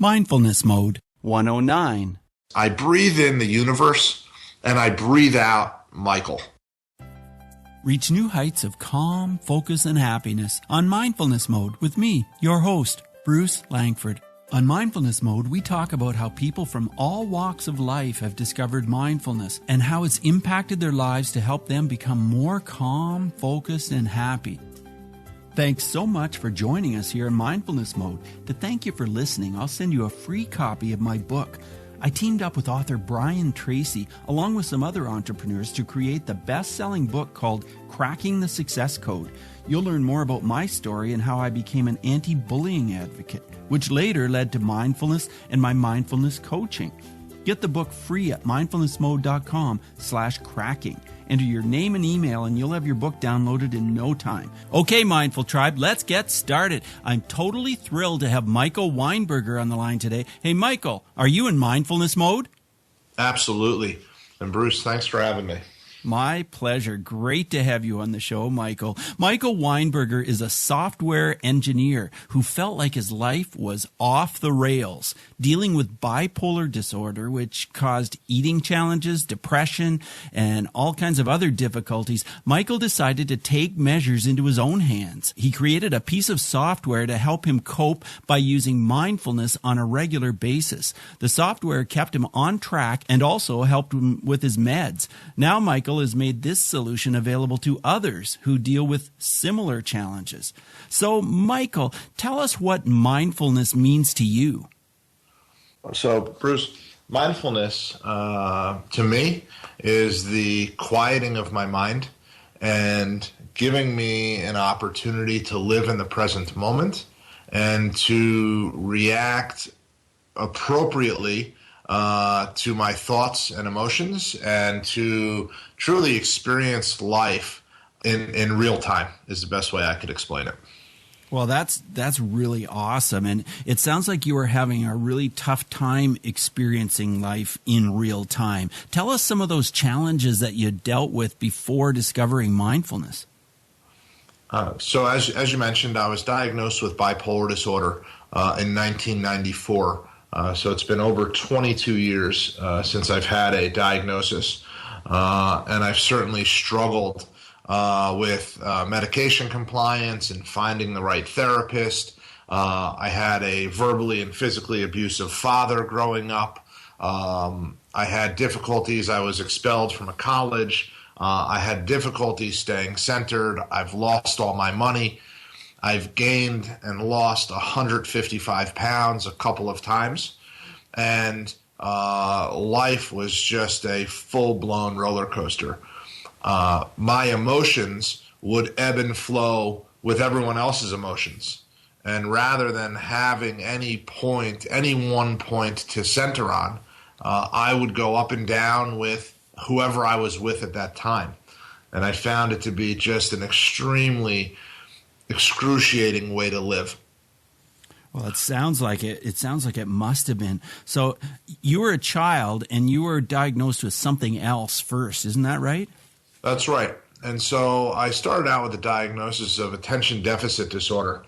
Mindfulness Mode 109. I breathe in the universe and I breathe out Michael. Reach new heights of calm, focus, and happiness on Mindfulness Mode with me, your host, Bruce Langford. On Mindfulness Mode, we talk about how people from all walks of life have discovered mindfulness and how it's impacted their lives to help them become more calm, focused, and happy. Thanks so much for joining us here in Mindfulness Mode. To thank you for listening, I'll send you a free copy of my book. I teamed up with author Brian Tracy, along with some other entrepreneurs, to create the best-selling book called Cracking the Success Code. You'll learn more about my story and how I became an anti-bullying advocate, which later led to mindfulness and my mindfulness coaching. Get the book free at mindfulnessmode.com/cracking. Enter your name and email and you'll have your book downloaded in no time. Okay, Mindful Tribe, let's get started. I'm totally thrilled to have Michael Weinberger on the line today. Hey, Michael, are you in mindfulness mode? Absolutely. And Bruce, thanks for having me. My pleasure. Great to have you on the show, Michael. Michael Weinberger is a software engineer who felt like his life was off the rails, dealing with bipolar disorder, which caused eating challenges, depression, and all kinds of other difficulties. Michael decided to take measures into his own hands. He created a piece of software to help him cope by using mindfulness on a regular basis. The software kept him on track and also helped him with his meds. Now, Michael has made this solution available to others who deal with similar challenges. So, Michael, tell us what mindfulness means to you. So, Bruce, mindfulness to me is the quieting of my mind and giving me an opportunity to live in the present moment and to react appropriately to my thoughts and emotions and to truly experience life in real time is the best way I could explain it. Well, that's really awesome. And it sounds like you are having a really tough time experiencing life in real time. Tell us some of those challenges that you dealt with before discovering mindfulness. So as you mentioned, I was diagnosed with bipolar disorder in 1994. So it's been over 22 years since I've had a diagnosis, and I've certainly struggled with medication compliance and finding the right therapist. I had a verbally and physically abusive father growing up. I had difficulties. I was expelled from a college. I had difficulties staying centered. I've lost all my money. I've gained and lost 155 pounds a couple of times, and life was just a full-blown roller coaster. My emotions would ebb and flow with everyone else's emotions, and rather than having any one point to center on, I would go up and down with whoever I was with at that time, and I found it to be just an extremely excruciating way to live. Well, it sounds like it. It sounds like it must have been. So you were a child and you were diagnosed with something else first. Isn't that right? That's right. And so I started out with a diagnosis of attention deficit disorder.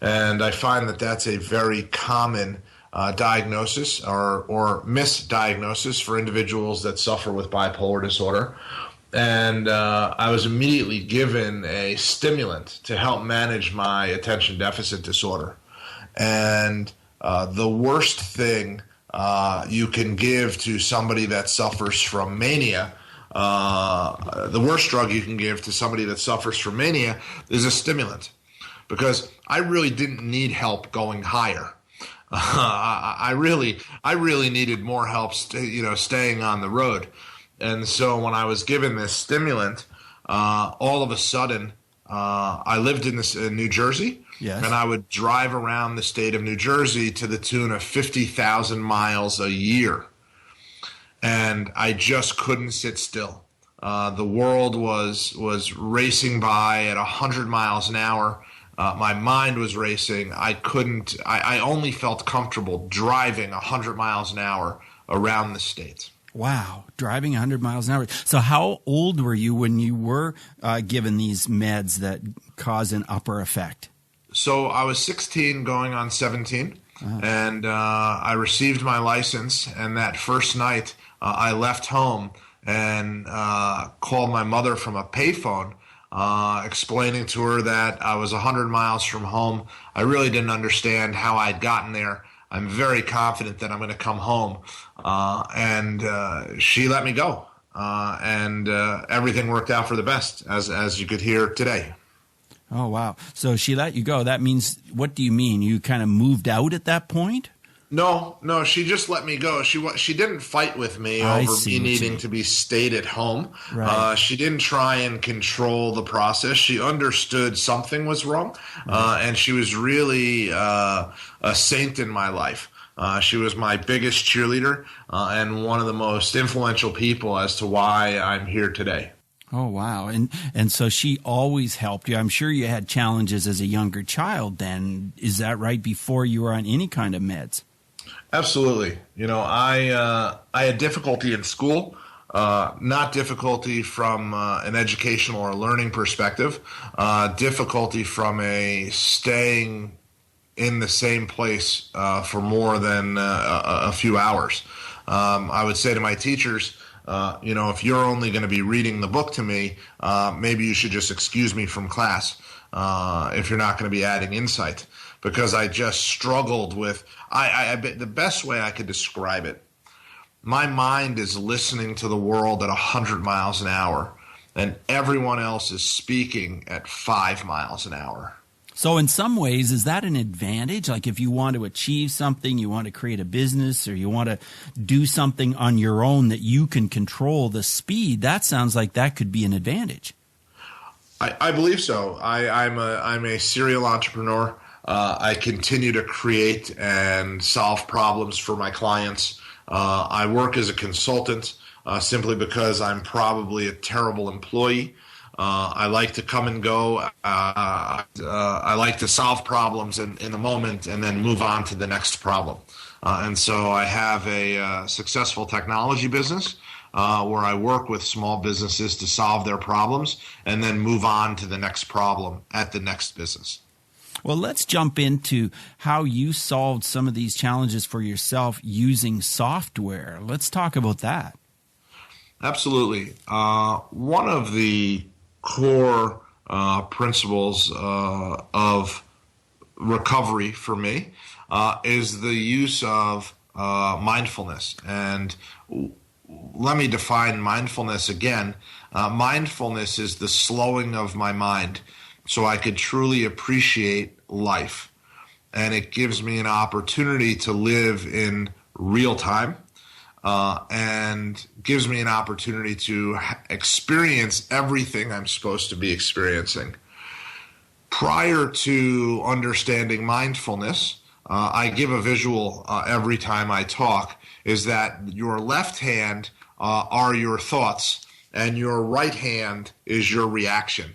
And I find that that's a very common diagnosis or misdiagnosis for individuals that suffer with bipolar disorder. And I was immediately given a stimulant to help manage my attention deficit disorder. And the worst thing you can give to somebody that suffers from mania, the worst drug you can give to somebody that suffers from mania is a stimulant, because I really didn't need help going higher. I really needed more help, staying on the road. And so when I was given this stimulant, all of a sudden, I lived in New Jersey, yes, and I would drive around the state of New Jersey to the tune of 50,000 miles a year. And I just couldn't sit still. The world was racing by at 100 miles an hour. My mind was racing. I only felt comfortable driving 100 miles an hour around the state. Wow, driving 100 miles an hour. So how old were you when you were given these meds that cause an upper effect? So I was 16 going on 17. And I received my license, and that first night I left home and called my mother from a payphone, explaining to her that I was 100 miles from home. I really didn't understand how I'd gotten there. I'm very confident that I'm going to come home. And she let me go. And everything worked out for the best, as you could hear today. Oh, wow. So she let you go. That means, what do you mean? You kind of moved out at that point? No, she just let me go. She didn't fight with me over me needing to be stayed at home. Right. She didn't try and control the process. She understood something was wrong, and she was really a saint in my life. She was my biggest cheerleader and one of the most influential people as to why I'm here today. Oh, wow. And so she always helped you. I'm sure you had challenges as a younger child then. Is that right, before you were on any kind of meds? Absolutely. I had difficulty in school, not difficulty from an educational or learning perspective, difficulty from a staying in the same place for more than a few hours. I would say to my teachers, if you're only going to be reading the book to me, maybe you should just excuse me from class if you're not going to be adding insight. Because I just struggled with, the best way I could describe it, my mind is listening to the world at 100 miles an hour, and everyone else is speaking at 5 miles an hour. So in some ways, is that an advantage? Like if you want to achieve something, you want to create a business, or you want to do something on your own that you can control the speed, that sounds like that could be an advantage. I believe so. I'm a serial entrepreneur. I continue to create and solve problems for my clients. I work as a consultant simply because I'm probably a terrible employee. I like to come and go. I like to solve problems in the moment and then move on to the next problem. And so I have a successful technology business where I work with small businesses to solve their problems and then move on to the next problem at the next business. Well, let's jump into how you solved some of these challenges for yourself using software. Let's talk about that. Absolutely. One of the core principles of recovery for me is the use of mindfulness. And let me define mindfulness again. Mindfulness is the slowing of my mind so I could truly appreciate life. And it gives me an opportunity to live in real time and gives me an opportunity to experience everything I'm supposed to be experiencing. Prior to understanding mindfulness, I give a visual every time I talk, is that your left hand are your thoughts and your right hand is your reaction.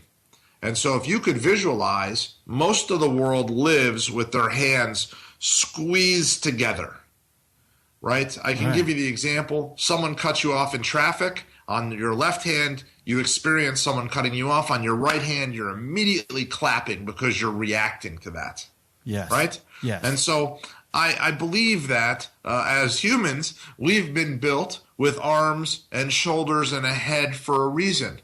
And so if you could visualize, most of the world lives with their hands squeezed together, right? I can give you the example. Someone cuts you off in traffic. On your left hand, you experience someone cutting you off. On your right hand, you're immediately clapping because you're reacting to that. Yes. Right? Yes. And so I believe that as humans, we've been built with arms and shoulders and a head for a reason.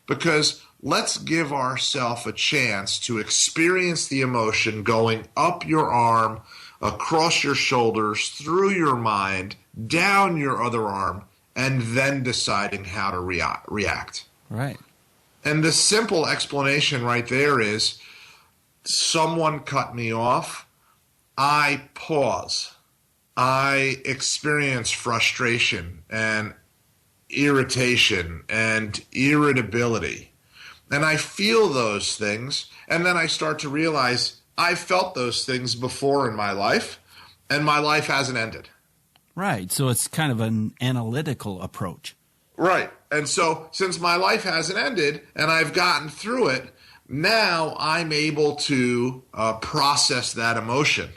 Because let's give ourselves a chance to experience the emotion going up your arm, across your shoulders, through your mind, down your other arm, and then deciding how to react. Right. And the simple explanation right there is, someone cut me off, I pause. I experience frustration and irritation and irritability. And I feel those things, and then I start to realize I felt those things before in my life, and my life hasn't ended. Right. So it's kind of an analytical approach. Right. And so since my life hasn't ended and I've gotten through it, now I'm able to process that emotion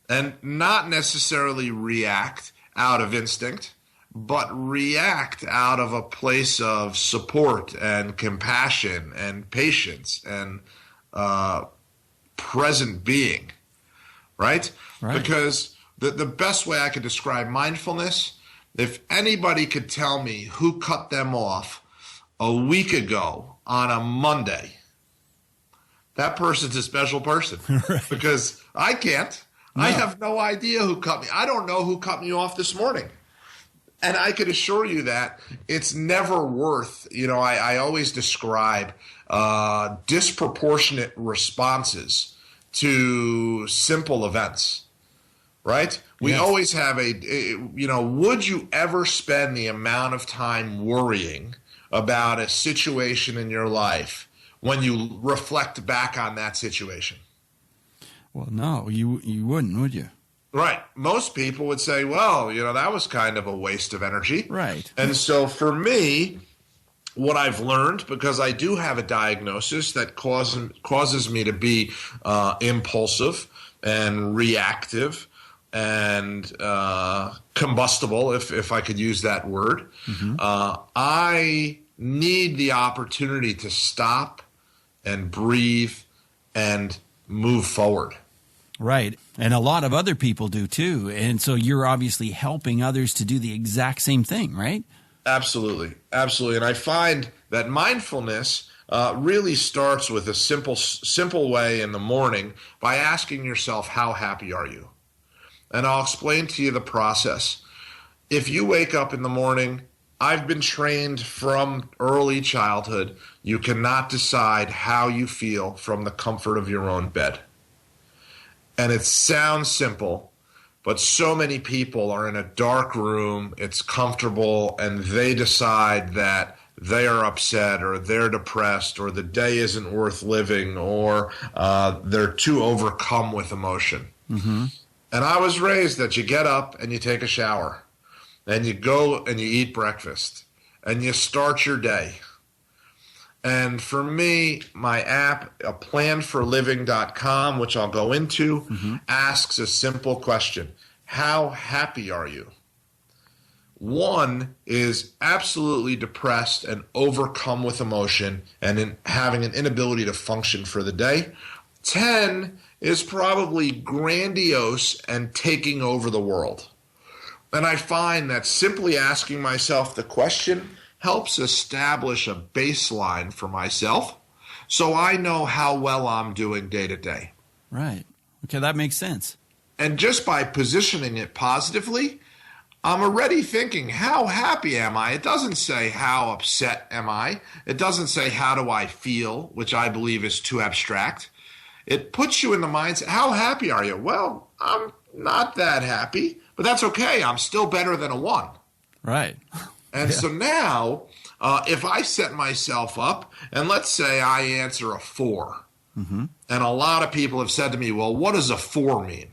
and not necessarily react out of instinct, but react out of a place of support and compassion and patience and present being, right? Right. Because the best way I could describe mindfulness, if anybody could tell me who cut them off a week ago on a Monday, that person's a special person. Right. Because I can't. No. I have no idea who cut me. I don't know who cut me off this morning. And I can assure you that it's never worth, I always describe disproportionate responses to simple events, right? We Yes. always have would you ever spend the amount of time worrying about a situation in your life when you reflect back on that situation? Well, no, you wouldn't, would you? Right. Most people would say, well, that was kind of a waste of energy. Right. And so for me, what I've learned, because I do have a diagnosis that causes me to be impulsive and reactive and combustible, if I could use that word, I need the opportunity to stop and breathe and move forward. Right. And a lot of other people do too. And so you're obviously helping others to do the exact same thing, right? Absolutely. Absolutely. And I find that mindfulness really starts with a simple way in the morning by asking yourself, how happy are you? And I'll explain to you the process. If you wake up in the morning, I've been trained from early childhood, you cannot decide how you feel from the comfort of your own bed. And it sounds simple, but so many people are in a dark room, it's comfortable, and they decide that they are upset or they're depressed or the day isn't worth living or they're too overcome with emotion. Mm-hmm. And I was raised that you get up and you take a shower and you go and you eat breakfast and you start your day. And for me, my app, aplanforliving.com, which I'll go into, asks a simple question. How happy are you? 1 is absolutely depressed and overcome with emotion and having an inability to function for the day. 10 is probably grandiose and taking over the world. And I find that simply asking myself the question helps establish a baseline for myself so I know how well I'm doing day to day. Right. Okay, that makes sense. And just by positioning it positively, I'm already thinking, how happy am I? It doesn't say how upset am I. It doesn't say how do I feel, which I believe is too abstract. It puts you in the mindset, how happy are you? Well, I'm not that happy, but that's okay. I'm still better than a 1. Right. And so now, if I set myself up, and let's say I answer a 4, and a lot of people have said to me, well, what does a 4 mean?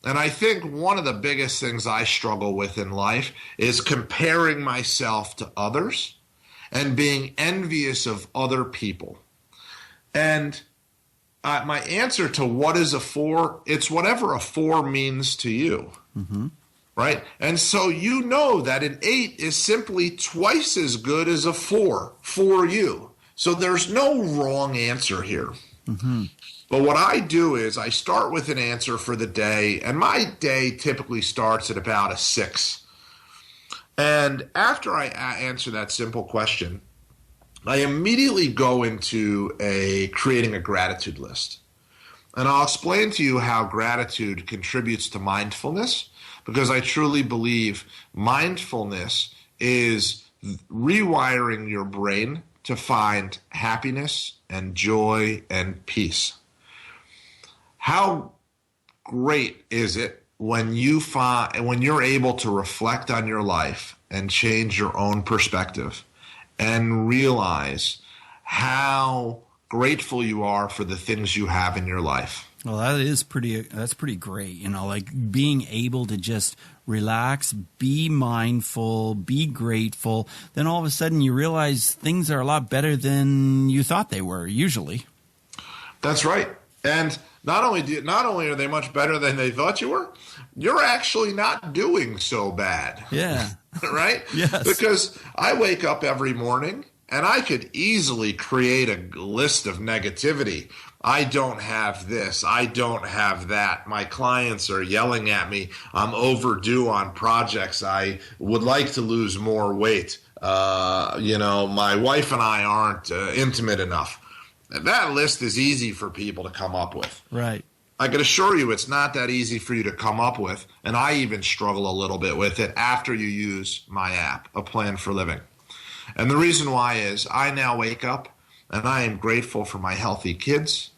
And I think one of the biggest things I struggle with in life is comparing myself to others and being envious of other people. And my answer to what is a 4, it's whatever a 4 means to you. Right? And so you know that an 8 is simply twice as good as a 4 for you. So there's no wrong answer here. But what I do is I start with an answer for the day, and my day typically starts at about a 6. And after I answer that simple question, I immediately go into creating a gratitude list. And I'll explain to you how gratitude contributes to mindfulness, because I truly believe mindfulness is rewiring your brain to find happiness and joy and peace. How great is it when you're able to reflect on your life and change your own perspective and realize how grateful you are for the things you have in your life? Well, that's pretty great. Like being able to just relax, be mindful, be grateful. Then all of a sudden you realize things are a lot better than you thought they were usually. That's right. And not only are they much better than they thought you were, you're actually not doing so bad. Yeah. Right? Yes. Because I wake up every morning and I could easily create a list of negativity. I don't have this. I don't have that. My clients are yelling at me. I'm overdue on projects. I would like to lose more weight. My wife and I aren't intimate enough. That list is easy for people to come up with. Right. I can assure you it's not that easy for you to come up with, and I even struggle a little bit with it after you use my app, A Plan for Living. And the reason why is I now wake up and I am grateful for my healthy kids.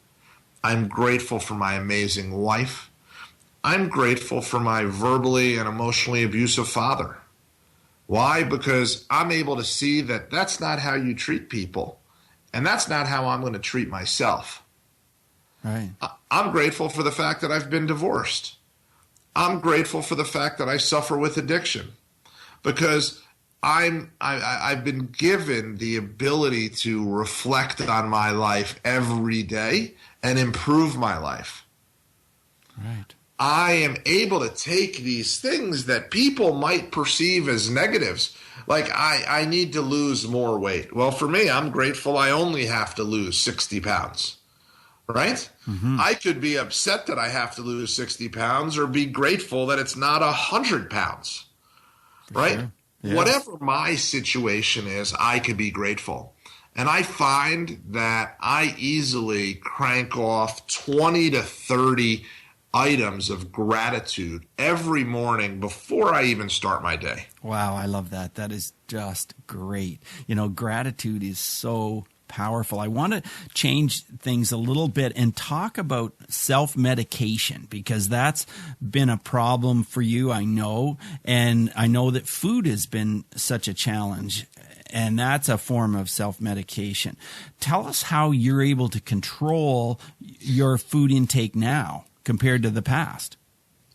I'm grateful for my amazing wife. I'm grateful for my verbally and emotionally abusive father. Why? Because I'm able to see that that's not how you treat people, and that's not how I'm going to treat myself. Right. I'm grateful for the fact that I've been divorced. I'm grateful for the fact that I suffer with addiction, because I've been given the ability to reflect on my life every day and improve my life. Right. I am able to take these things that people might perceive as negatives. Like I need to lose more weight. Well, for me, I'm grateful I only have to lose 60 pounds. Right? Mm-hmm. I could be upset that I have to lose 60 pounds or be grateful that it's not 100 pounds. Right? Sure. Yes. Whatever my situation is, I could be grateful. And I find that I easily crank off 20 to 30 items of gratitude every morning before I even start my day. Wow, I love that. That is just great. Gratitude is so powerful. I want to change things a little bit and talk about self-medication, because that's been a problem for you, I know. And I know that food has been such a challenge, and that's a form of self-medication. Tell us how you're able to control your food intake now compared to the past.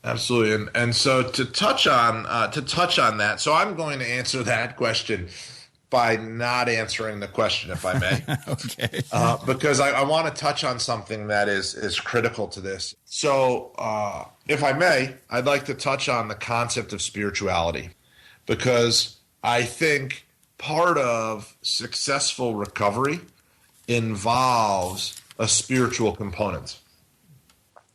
Absolutely. And so to touch on that, so I'm going to answer that question by not answering the question, if I may. Okay. Because I want to touch on something that is critical to this. So if I may, I'd like to touch on the concept of spirituality, because I think part of successful recovery involves a spiritual component.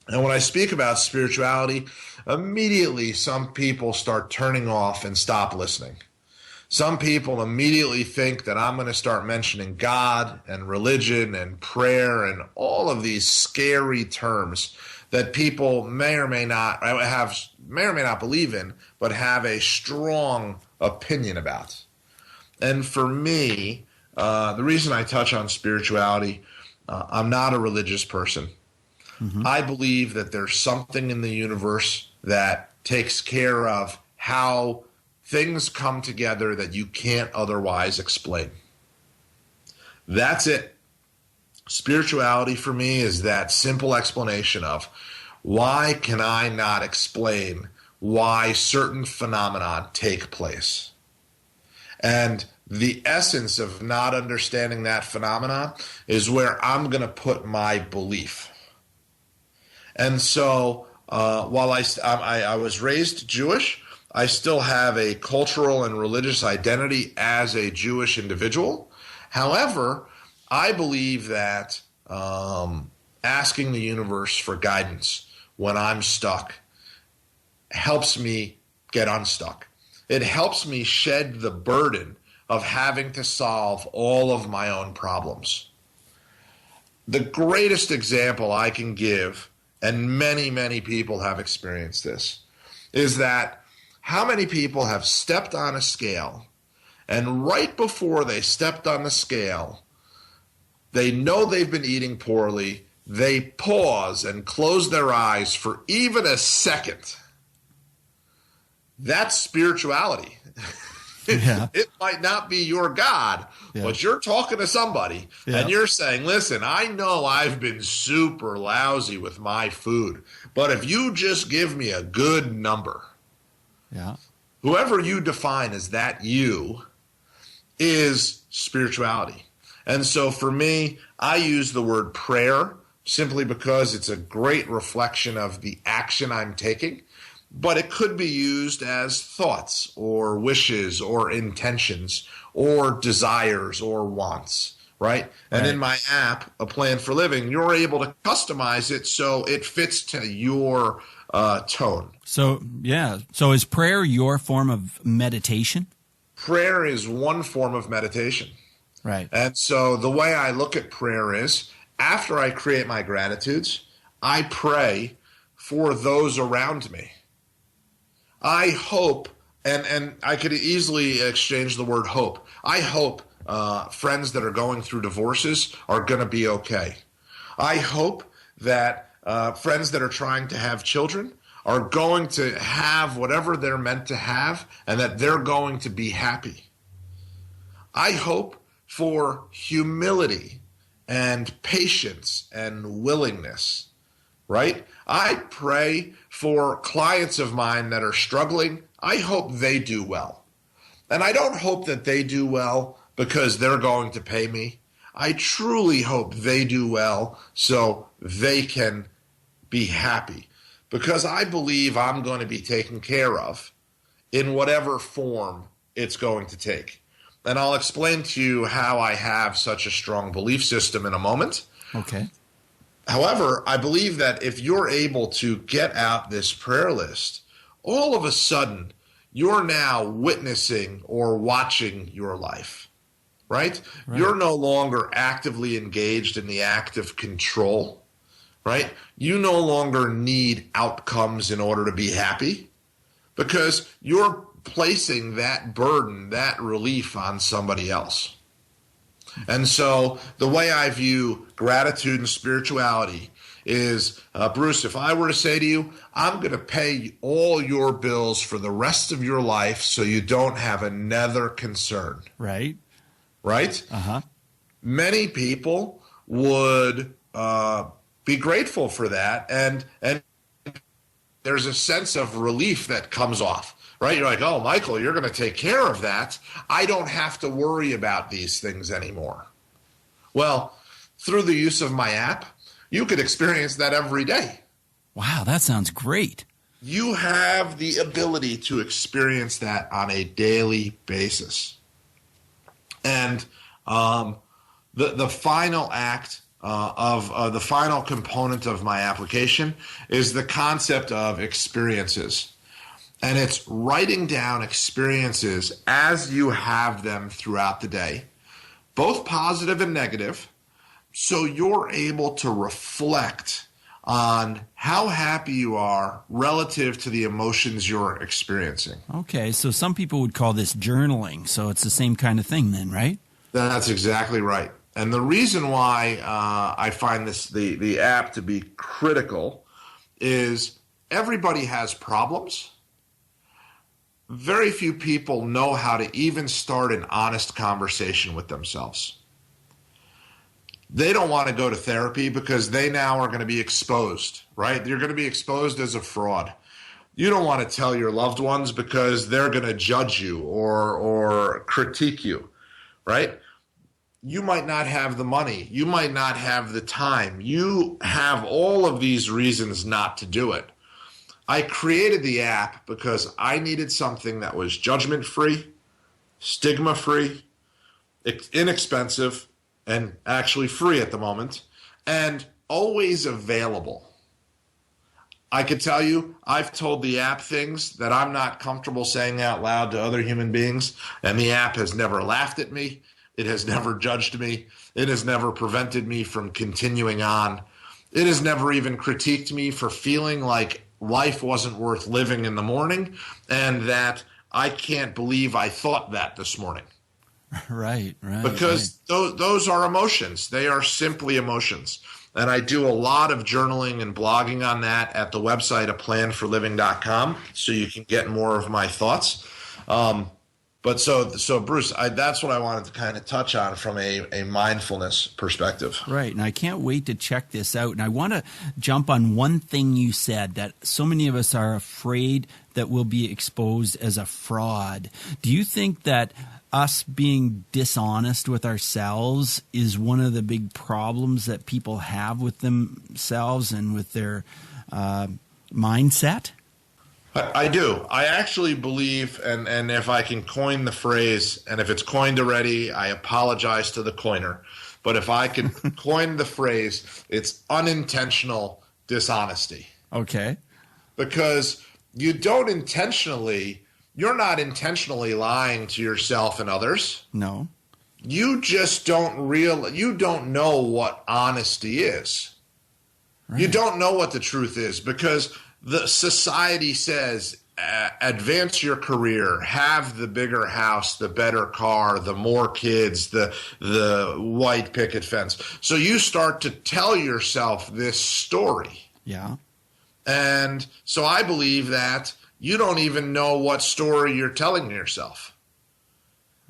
And when I speak about spirituality, immediately some people start turning off and stop listening. Some people immediately think that I'm going to start mentioning God and religion and prayer and all of these scary terms that people may or may not believe in, but have a strong opinion about. And for me, the reason I touch on spirituality, I'm not a religious person. Mm-hmm. I believe that there's something in the universe that takes care of how things come together that you can't otherwise explain. That's it. Spirituality for me is that simple explanation of why can I not explain why certain phenomena take place. And the essence of not understanding that phenomena is where I'm going to put my belief. And so while I was raised Jewish, I still have a cultural and religious identity as a Jewish individual. However, I believe that asking the universe for guidance when I'm stuck helps me get unstuck. It helps me shed the burden of having to solve all of my own problems. The greatest example I can give, and many, many people have experienced this, is that how many people have stepped on a scale, and right before they stepped on the scale, they know they've been eating poorly, they pause and close their eyes for even a second. That's spirituality. Yeah. It might not be your God, but you're talking to somebody and you're saying, listen, I know I've been super lousy with my food, but if you just give me a good number, whoever you define as that you is spirituality. And so for me, I use the word prayer simply because it's a great reflection of the action I'm taking. But it could be used as thoughts or wishes or intentions or desires or wants right? And Right. in my app, A Plan for Living, you're able to customize it so it fits to your tone. So, yeah. So is prayer your form of meditation? Prayer is one form of meditation. Right. And so the way I look at prayer is after I create my gratitudes, I pray for those around me. I hope, and I could easily exchange the word hope. I hope friends that are going through divorces are going to be okay. I hope that friends that are trying to have children are going to have whatever they're meant to have and that they're going to be happy. I hope for humility and patience and willingness, right? I pray for clients of mine that are struggling. I hope they do well. And I don't hope that they do well because they're going to pay me. I truly hope they do well so they can be happy because I believe I'm going to be taken care of in whatever form it's going to take. And I'll explain to you how I have such a strong belief system in a moment. Okay. However, I believe that if you're able to get out this prayer list, all of a sudden you're now witnessing or watching your life, right? You're no longer actively engaged in the act of control, right? You no longer need outcomes in order to be happy because you're placing that burden, that relief on somebody else. And so the way I view gratitude and spirituality is, Bruce, if I were to say to you, I'm going to pay all your bills for the rest of your life so you don't have another concern. Right. Right? Uh-huh. Many people would be grateful for that. And there's a sense of relief that comes off. Right? You're like, oh, Michael, you're going to take care of that. I don't have to worry about these things anymore. Well, through the use of my app, you could experience that every day. Wow, that sounds great. You have the ability to experience that on a daily basis. And the final act of the final component of my application is the concept of experiences. And it's writing down experiences as you have them throughout the day, both positive and negative, so you're able to reflect on how happy you are relative to the emotions you're experiencing. Okay, so some people would call this journaling, so it's the same kind of thing then, right? That's exactly right. And the reason why I find the app to be critical is everybody has problems. Very few people know how to even start an honest conversation with themselves. They don't want to go to therapy because they now are going to be exposed, right? You're going to be exposed as a fraud. You don't want to tell your loved ones because they're going to judge you or critique you, right? You might not have the money. You might not have the time. You have all of these reasons not to do it. I created the app because I needed something that was judgment-free, stigma-free, inexpensive, and actually free at the moment, and always available. I could tell you, I've told the app things that I'm not comfortable saying out loud to other human beings, and the app has never laughed at me. It has never judged me. It has never prevented me from continuing on. It has never even critiqued me for feeling like life wasn't worth living in the morning and that I can't believe I thought that this morning. Right. Because those are emotions. They are simply emotions. And I do a lot of journaling and blogging on that at the website, aplanforliving.com, so you can get more of my thoughts. But so Bruce, that's what I wanted to kind of touch on from a mindfulness perspective. Right, and I can't wait to check this out. And I want to jump on one thing you said, that so many of us are afraid that we'll be exposed as a fraud. Do you think that us being dishonest with ourselves is one of the big problems that people have with themselves and with their mindset? I do. I actually believe, and if I can coin the phrase, and if it's coined already, I apologize to the coiner. but if I could coin the phrase, it's unintentional dishonesty. Okay. Because you're not intentionally lying to yourself and others. No. You just you don't know what honesty is. Right. You don't know what the truth is, because the society says, advance your career, have the bigger house, the better car, the more kids, the white picket fence. So you start to tell yourself this story. Yeah. And so I believe that you don't even know what story you're telling yourself.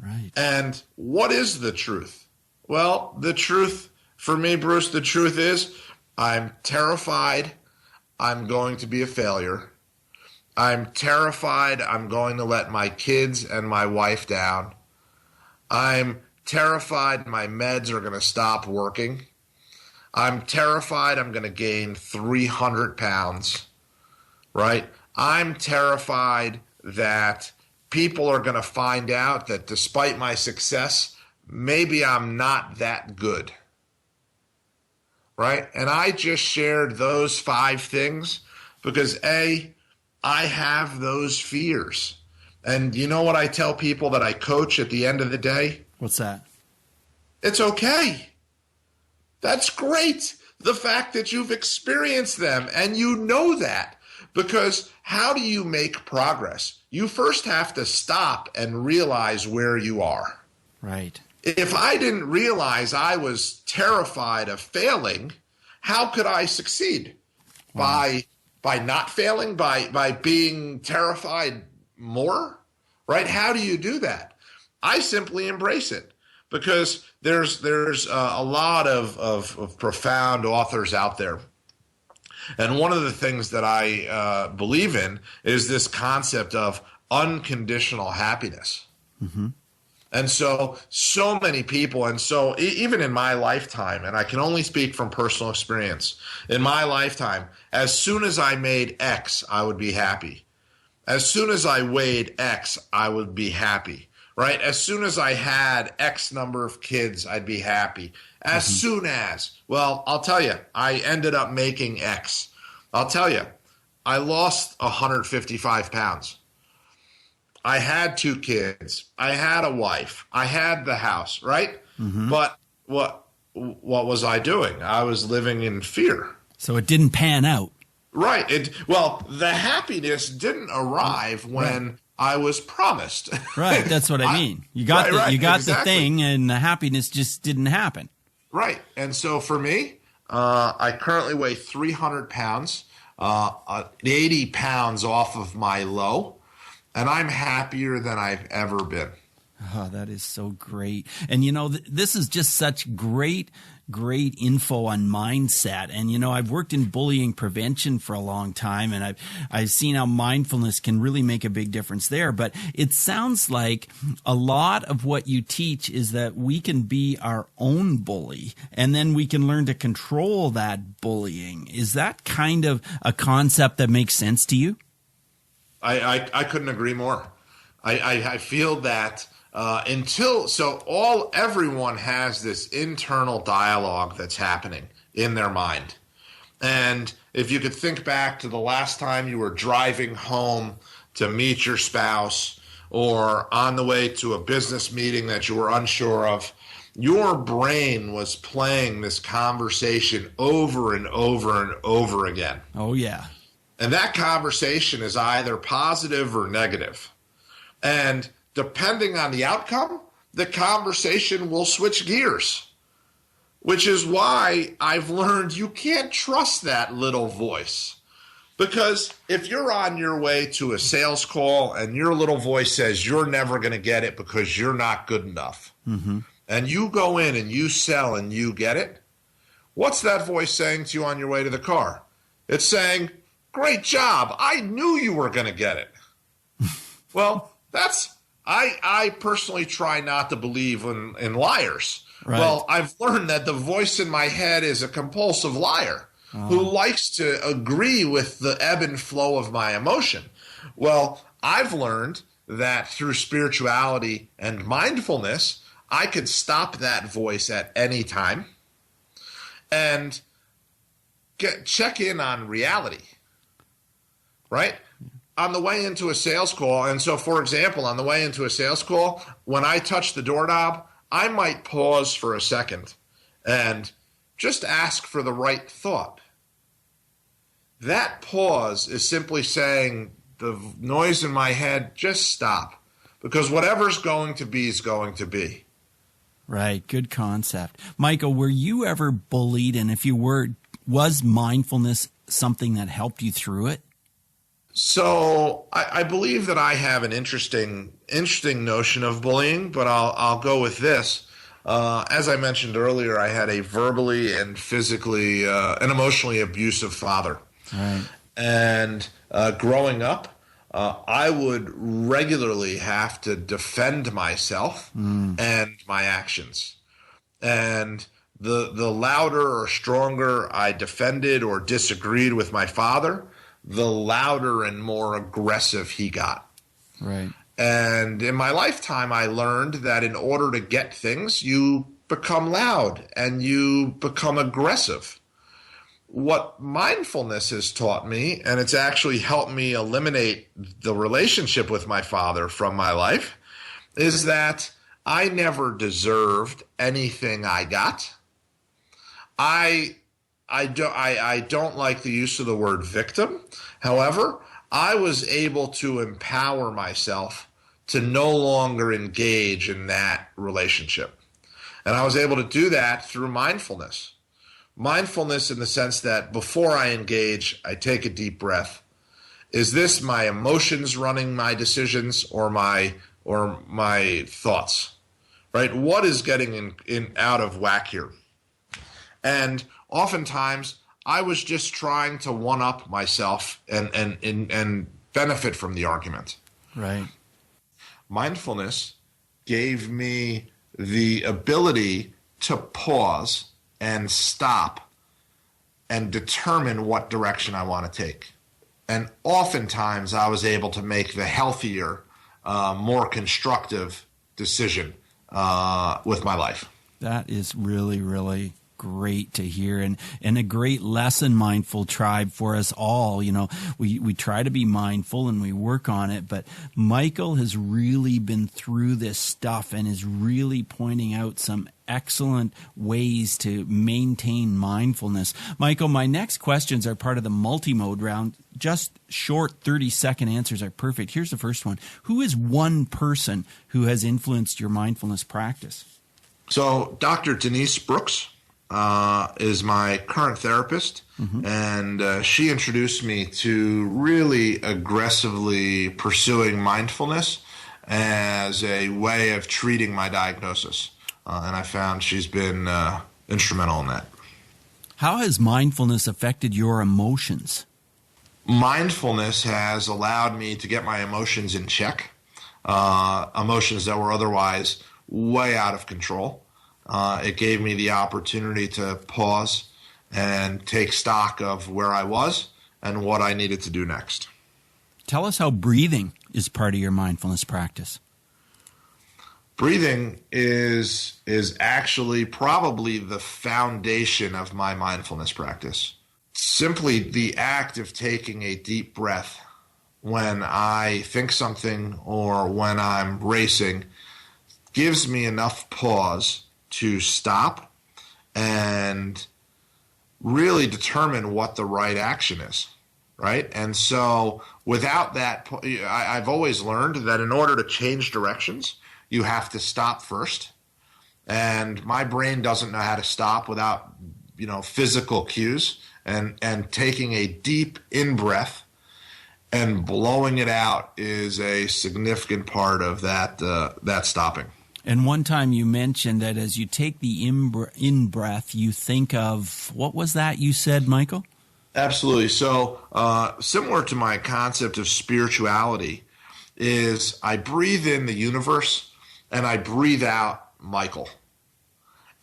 Right. And what is the truth? Well, the truth for me, Bruce, the truth is I'm terrified I'm going to be a failure. I'm terrified I'm going to let my kids and my wife down. I'm terrified my meds are going to stop working. I'm terrified I'm going to gain 300 pounds, right? I'm terrified that people are going to find out that despite my success, maybe I'm not that good, right? And I just shared those 5 things because, A, I have those fears. And you know what I tell people that I coach at the end of the day? What's that? It's okay. That's great. The fact that you've experienced them and you know that. Because how do you make progress? You first have to stop and realize where you are. Right. If I didn't realize I was terrified of failing, how could I succeed? Wow. By not failing, by being terrified more, right? How do you do that? I simply embrace it, because there's a lot of profound authors out there. And one of the things that I believe in is this concept of unconditional happiness. Mm-hmm. And so many people, and so even in my lifetime, and I can only speak from personal experience, in my lifetime, as soon as I made X, I would be happy. As soon as I weighed X, I would be happy, right? As soon as I had X number of kids, I'd be happy. As soon as, well, I'll tell you, I ended up making X. I'll tell you, I lost 155 pounds. I had 2 kids. I had a wife. I had the house, right? Mm-hmm. But what was I doing? I was living in fear. So it didn't pan out. Right. The happiness didn't arrive when I was promised. Right. That's what I mean. You got exactly. the thing, and the happiness just didn't happen. Right. And so for me, I currently weigh 300 pounds, 80 pounds off of my low. And I'm happier than I've ever been. Oh, that is so great. And, this is just such great info on mindset. And, I've worked in bullying prevention for a long time, and I've seen how mindfulness can really make a big difference there. But it sounds like a lot of what you teach is that we can be our own bully, and then we can learn to control that bullying. Is that kind of a concept that makes sense to you? I couldn't agree more. I feel that everyone has this internal dialogue that's happening in their mind. And if you could think back to the last time you were driving home to meet your spouse, or on the way to a business meeting that you were unsure of, your brain was playing this conversation over and over and over again. Oh, yeah. And that conversation is either positive or negative. And depending on the outcome, the conversation will switch gears, which is why I've learned you can't trust that little voice. Because if you're on your way to a sales call and your little voice says you're never going to get it because you're not good enough, and you go in and you sell and you get it, what's that voice saying to you on your way to the car? It's saying, great job. I knew you were going to get it. Well, I personally try not to believe in liars. Right. Well, I've learned that the voice in my head is a compulsive liar who likes to agree with the ebb and flow of my emotion. Well, I've learned that through spirituality and mindfulness, I could stop that voice at any time and check in on reality, right? On the way into a sales call, and so, for example, on the way into a sales call, when I touch the doorknob, I might pause for a second and just ask for the right thought. That pause is simply saying, the noise in my head, just stop, because whatever's going to be is going to be. Right. Good concept. Michael, were you ever bullied? And if you were, was mindfulness something that helped you through it? So I believe that I have an interesting notion of bullying, but I'll go with this. As I mentioned earlier, I had a verbally and physically and emotionally abusive father. Right. And growing up, I would regularly have to defend myself and my actions. And the louder or stronger I defended or disagreed with my father, the louder and more aggressive he got. Right. And in my lifetime, I learned that in order to get things, you become loud and you become aggressive. What mindfulness has taught me, and it's actually helped me eliminate the relationship with my father from my life, is that I never deserved anything I got. I don't like the use of the word victim. However, I was able to empower myself to no longer engage in that relationship. And I was able to do that through mindfulness. Mindfulness in the sense that before I engage, I take a deep breath. Is this my emotions running my decisions or my thoughts? Right? What is getting in out of whack here? And oftentimes I was just trying to one up myself and benefit from the argument. Right. Mindfulness gave me the ability to pause and stop and determine what direction I want to take. And oftentimes I was able to make the healthier, more constructive decision with my life. That is really, really great to hear, and a great lesson, Mindful Tribe, for us all. You know, we try to be mindful and we work on it, but Michael has really been through this stuff and is really pointing out some excellent ways to maintain mindfulness. Michael, my next questions are part of the multi-mode round. Just short 30-second answers are perfect. Here's the first one. Who is one person who has influenced your mindfulness practice? So Dr. Denise Brooks is my current therapist, and she introduced me to really aggressively pursuing mindfulness as a way of treating my diagnosis. And I found she's been instrumental in that. How has mindfulness affected your emotions? Mindfulness has allowed me to get my emotions in check, emotions that were otherwise way out of control. It gave me the opportunity to pause and take stock of where I was and what I needed to do next. Tell us how breathing is part of your mindfulness practice. Breathing is actually probably the foundation of my mindfulness practice. Simply the act of taking a deep breath when I think something or when I'm racing gives me enough pause to stop and really determine what the right action is, right? And so without that, I've always learned that in order to change directions, you have to stop first. And my brain doesn't know how to stop without, physical cues, and taking a deep in-breath and blowing it out is a significant part of that stopping. And one time you mentioned that as you take the in-breath, you think of, what was that you said, Michael? Absolutely. So similar to my concept of spirituality is I breathe in the universe and I breathe out Michael.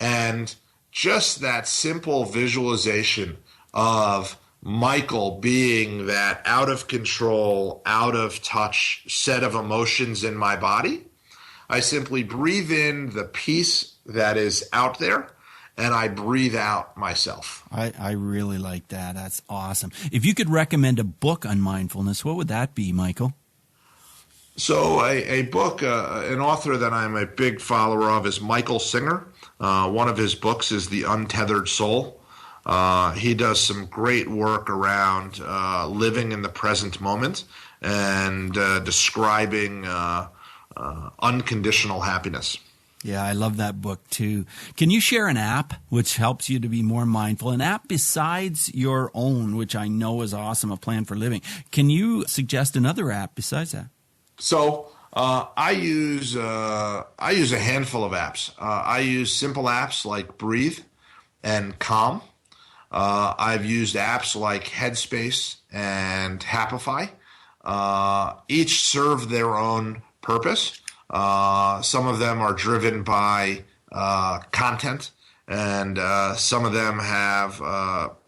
And just that simple visualization of Michael being that out of control, out of touch set of emotions in my body I simply breathe in the peace that is out there, and I breathe out myself. I really like that. That's awesome. If you could recommend a book on mindfulness, what would that be, Michael? So a book, an author that I'm a big follower of is Michael Singer. One of his books is The Untethered Soul. He does some great work around living in the present moment and describing unconditional happiness. Yeah, I love that book too. Can you share an app which helps you to be more mindful? An app besides your own, which I know is awesome, A Plan for Living. Can you suggest another app besides that? So I use a handful of apps. I use simple apps like Breathe and Calm. I've used apps like Headspace and Happify. Each serve their own purpose. Some of them are driven by content, and some of them have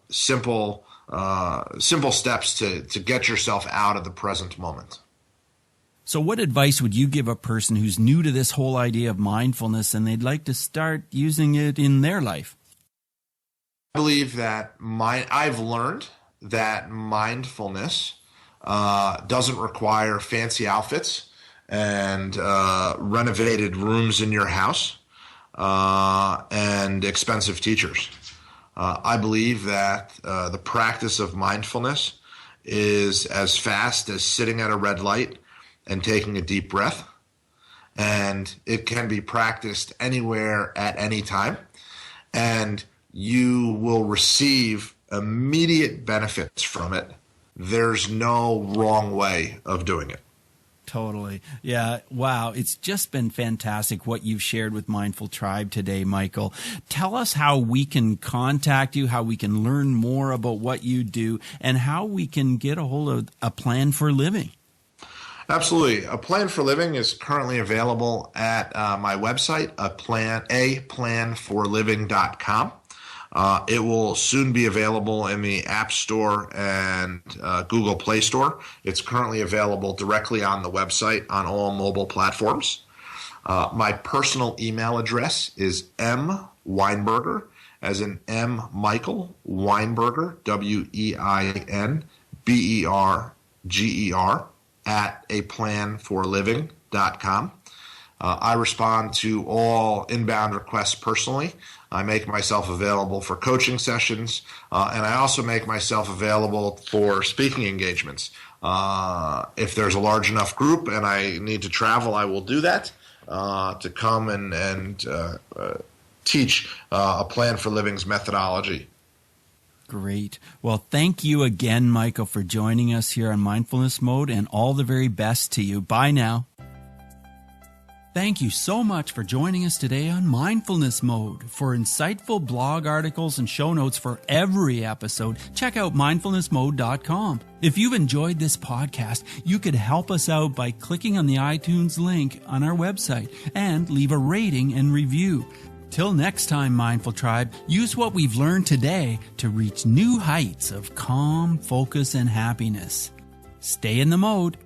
simple steps to get yourself out of the present moment. So what advice would you give a person who's new to this whole idea of mindfulness and they'd like to start using it in their life? I believe that I've learned that mindfulness doesn't require fancy outfits and renovated rooms in your house and expensive teachers. I believe that the practice of mindfulness is as fast as sitting at a red light and taking a deep breath. And it can be practiced anywhere at any time. And you will receive immediate benefits from it. There's no wrong way of doing it. Totally. Yeah. Wow. It's just been fantastic what you've shared with Mindful Tribe today, Michael. Tell us how we can contact you, how we can learn more about what you do, and how we can get a hold of A Plan for Living. Absolutely. A Plan for Living is currently available at my website, aplanforliving.com. It will soon be available in the App Store and Google Play Store. It's currently available directly on the website on all mobile platforms. My personal email address is Weinberger, as in M. Michael Weinberger, WEINBERGER, at aplanforliving.com. I respond to all inbound requests personally. I make myself available for coaching sessions, and I also make myself available for speaking engagements. If there's a large enough group and I need to travel, I will do that to come and teach A Plan for Living's methodology. Great. Well, thank you again, Michael, for joining us here on Mindfulness Mode, and all the very best to you. Bye now. Thank you so much for joining us today on Mindfulness Mode. For insightful blog articles and show notes for every episode, check out mindfulnessmode.com. If you've enjoyed this podcast, you could help us out by clicking on the iTunes link on our website and leave a rating and review. Till next time, Mindful Tribe, use what we've learned today to reach new heights of calm, focus, and happiness. Stay in the mode.